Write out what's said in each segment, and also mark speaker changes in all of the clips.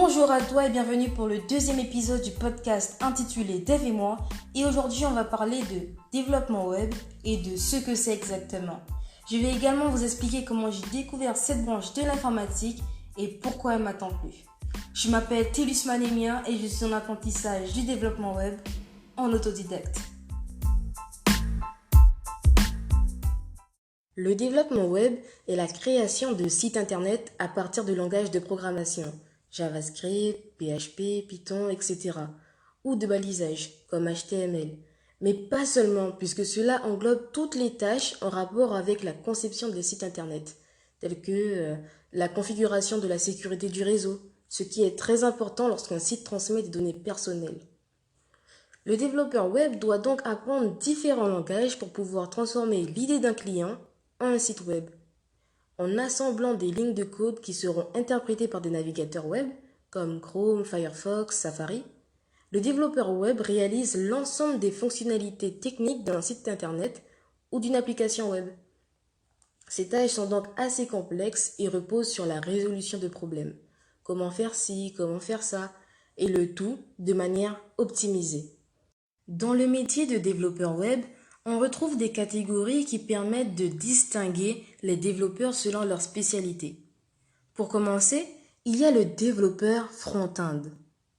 Speaker 1: Bonjour à toi et bienvenue pour le deuxième épisode du podcast intitulé Dev et moi. Et aujourd'hui, on va parler de développement web et de ce que c'est exactement. Je vais également vous expliquer comment j'ai découvert cette branche de l'informatique et pourquoi elle m'attend plus. Je m'appelle Télus Manémia et je suis en apprentissage du développement web en autodidacte. Le développement web est la création de sites internet à partir de langages de programmation, JavaScript, PHP, Python, etc. ou de balisage comme HTML. Mais pas seulement, puisque cela englobe toutes les tâches en rapport avec la conception des sites internet, telles que la configuration de la sécurité du réseau, ce qui est très important lorsqu'un site transmet des données personnelles. Le développeur web doit donc apprendre différents langages pour pouvoir transformer l'idée d'un client en un site web, en assemblant des lignes de code qui seront interprétées par des navigateurs web, comme Chrome, Firefox, Safari. Le développeur web réalise l'ensemble des fonctionnalités techniques d'un site internet ou d'une application web. Ces tâches sont donc assez complexes et reposent sur la résolution de problèmes. Comment faire ci, comment faire ça, et le tout de manière optimisée. Dans le métier de développeur web, on retrouve des catégories qui permettent de distinguer les développeurs selon leur spécialité. Pour commencer, il y a le développeur front-end.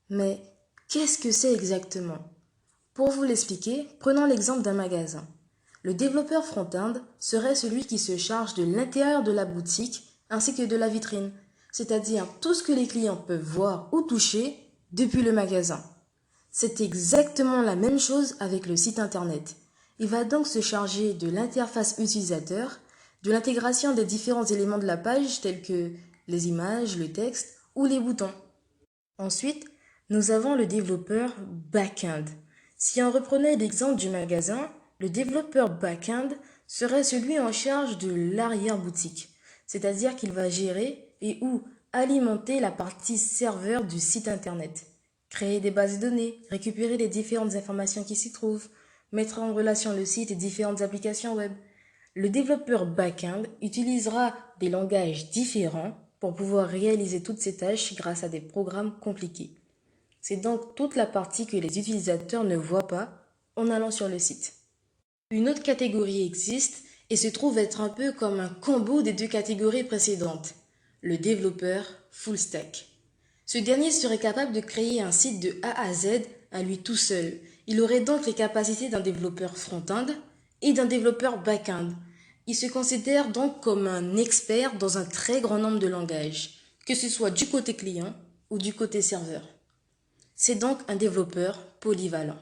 Speaker 1: Mais qu'est-ce que c'est exactement? Pour vous l'expliquer, prenons l'exemple d'un magasin. Le développeur front-end serait celui qui se charge de l'intérieur de la boutique ainsi que de la vitrine, c'est-à-dire tout ce que les clients peuvent voir ou toucher depuis le magasin. C'est exactement la même chose avec le site internet. Il va donc se charger de l'interface utilisateur, de l'intégration des différents éléments de la page tels que les images, le texte ou les boutons. Ensuite, nous avons le développeur back-end. Si on reprenait l'exemple du magasin, le développeur back-end serait celui en charge de l'arrière-boutique, c'est-à-dire qu'il va gérer et ou alimenter la partie serveur du site internet. Créer des bases de données, récupérer les différentes informations qui s'y trouvent, mettre en relation le site et différentes applications web. Le développeur back-end utilisera des langages différents pour pouvoir réaliser toutes ces tâches grâce à des programmes compliqués. C'est donc toute la partie que les utilisateurs ne voient pas en allant sur le site. Une autre catégorie existe et se trouve être un peu comme un combo des deux catégories précédentes, le développeur full stack. Ce dernier serait capable de créer un site de A à Z à lui tout seul. Il aurait donc les capacités d'un développeur front-end et d'un développeur back-end. Il se considère donc comme un expert dans un très grand nombre de langages, que ce soit du côté client ou du côté serveur. C'est donc un développeur polyvalent.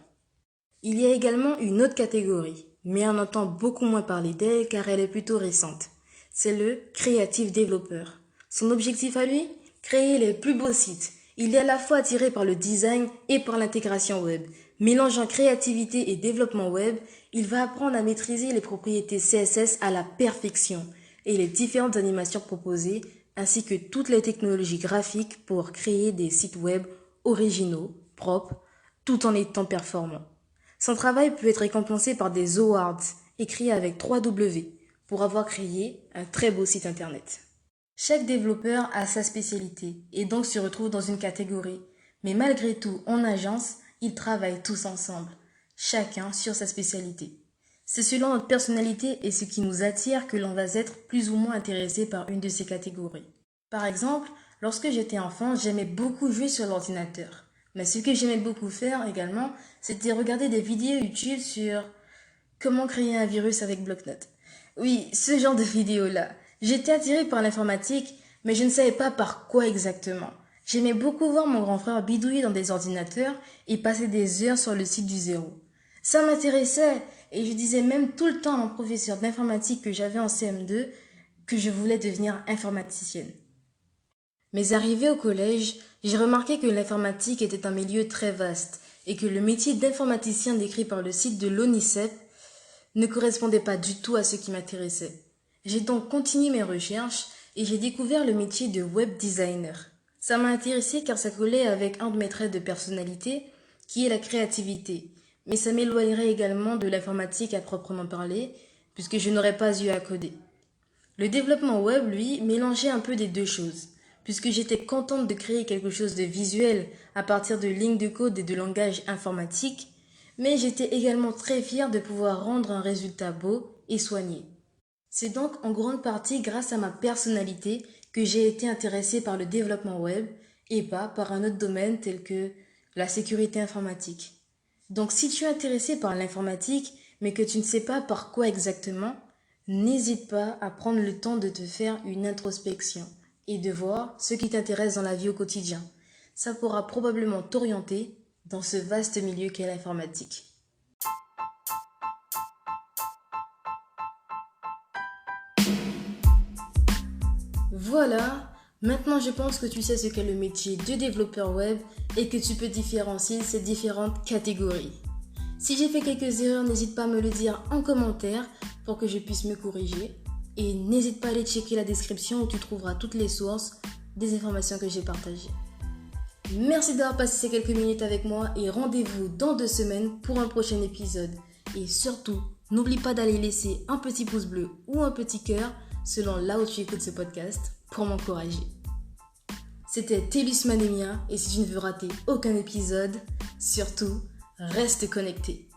Speaker 1: Il y a également une autre catégorie, mais on entend beaucoup moins parler d'elle car elle est plutôt récente. C'est le creative developer. Son objectif à lui? Créer les plus beaux sites. Il est à la fois attiré par le design et par l'intégration web. Mélangeant créativité et développement web, il va apprendre à maîtriser les propriétés CSS à la perfection et les différentes animations proposées, ainsi que toutes les technologies graphiques pour créer des sites web originaux, propres, tout en étant performants. Son travail peut être récompensé par des awards, écrits avec 3 W, pour avoir créé un très beau site internet. Chaque développeur a sa spécialité et donc se retrouve dans une catégorie. Mais malgré tout, en agence, ils travaillent tous ensemble, chacun sur sa spécialité. C'est selon notre personnalité et ce qui nous attire que l'on va être plus ou moins intéressé par une de ces catégories. Par exemple, lorsque j'étais enfant, j'aimais beaucoup jouer sur l'ordinateur. Mais ce que j'aimais beaucoup faire également, c'était regarder des vidéos YouTube sur comment créer un virus avec Bloc-Notes. Oui, ce genre de vidéos-là. J'étais attirée par l'informatique, mais je ne savais pas par quoi exactement. J'aimais beaucoup voir mon grand frère bidouiller dans des ordinateurs et passer des heures sur le site du zéro. Ça m'intéressait et je disais même tout le temps à mon professeur d'informatique que j'avais en CM2 que je voulais devenir informaticienne. Mais arrivé au collège, j'ai remarqué que l'informatique était un milieu très vaste et que le métier d'informaticien décrit par le site de l'ONICEP ne correspondait pas du tout à ce qui m'intéressait. J'ai donc continué mes recherches et j'ai découvert le métier de web designer. Ça m'a intéressé car ça collait avec un de mes traits de personnalité qui est la créativité. Mais ça m'éloignerait également de l'informatique à proprement parler puisque je n'aurais pas eu à coder. Le développement web, lui, mélangeait un peu des deux choses. puisque j'étais contente de créer quelque chose de visuel à partir de lignes de code et de langage informatique, mais j'étais également très fière de pouvoir rendre un résultat beau et soigné. C'est donc en grande partie grâce à ma personnalité que j'ai été intéressée par le développement web et pas par un autre domaine tel que la sécurité informatique. Donc si tu es intéressé par l'informatique mais que tu ne sais pas par quoi exactement, n'hésite pas à prendre le temps de te faire une introspection et de voir ce qui t'intéresse dans la vie au quotidien. Ça pourra probablement t'orienter dans ce vaste milieu qu'est l'informatique. Voilà, maintenant je pense que tu sais ce qu'est le métier de développeur web et que tu peux différencier ces différentes catégories. Si j'ai fait quelques erreurs, n'hésite pas à me le dire en commentaire pour que je puisse me corriger. Et n'hésite pas à aller checker la description où tu trouveras toutes les sources des informations que j'ai partagées. Merci d'avoir passé ces quelques minutes avec moi et rendez-vous dans 2 semaines pour un prochain épisode. Et surtout, n'oublie pas d'aller laisser un petit pouce bleu ou un petit cœur selon là où tu écoutes ce podcast pour m'encourager. C'était Télus Manemia et si tu ne veux rater aucun épisode, surtout, reste connecté.